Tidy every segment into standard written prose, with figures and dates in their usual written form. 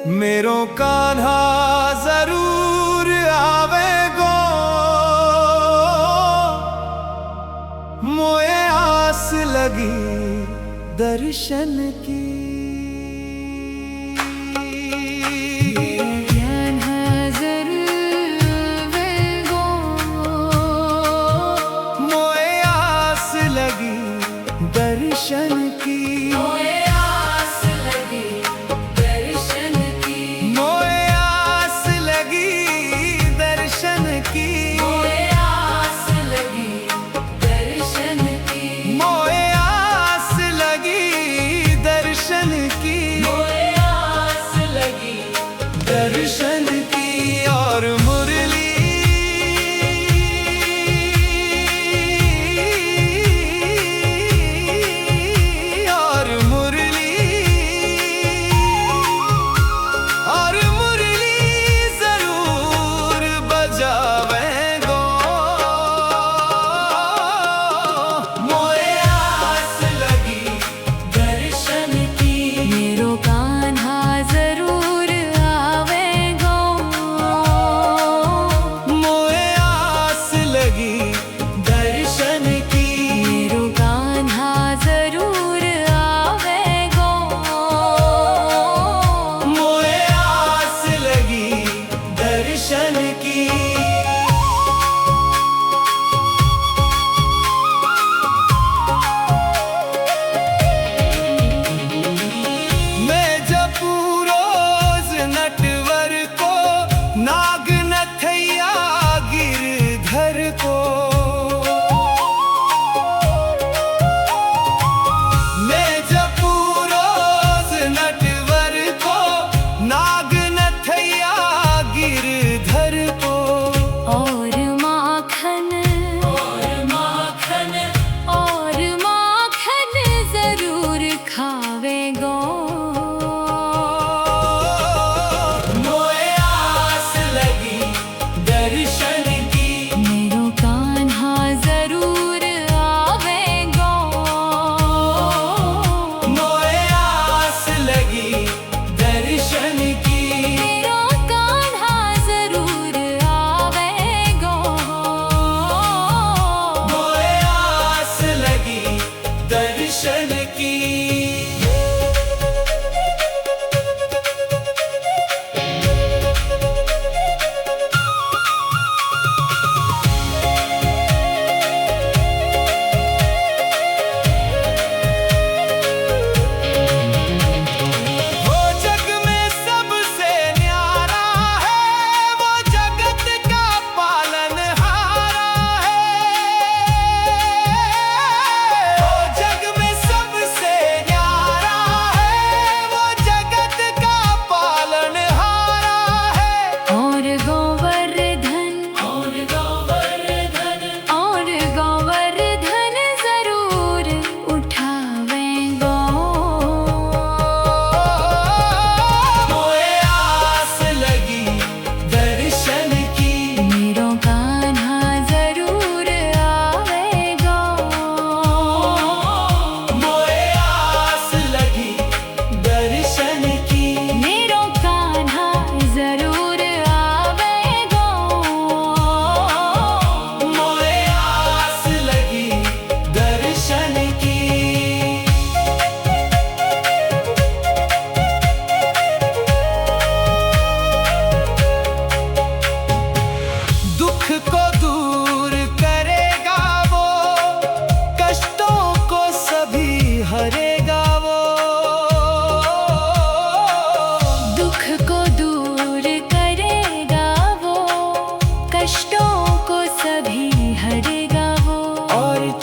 मेरो कान्हा जरूर आवेगो, मोए आस लगी दर्शन की। दर्शन की मोए आस लगी, दर्शन की मोए आस लगी, दर्शन की मोए आस लगी, दर्शन की मोए आस लगी, दर्शन की मोए आस लगी, दर्शन की। और मुरली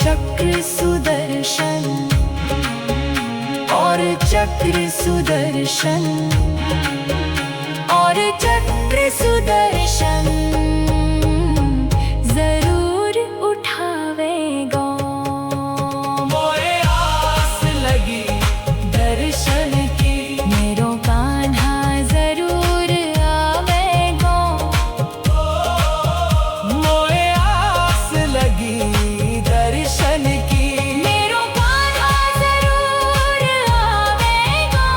चक्र सुदर्शन और चक्र सुदर्शन जरूर उठावेगा। मोए आस लगी दर्शन की, मेरो कान्हा जरूर आवेगा। मोए आस लगी दर्शन की, मेरो कान्हा जरूर आवेगा।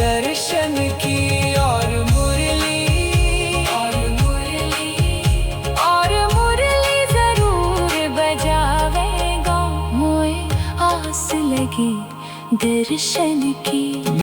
दर्शन की। और मुरली जरूर बजावेगा। मोए आस लगी दर्शन की।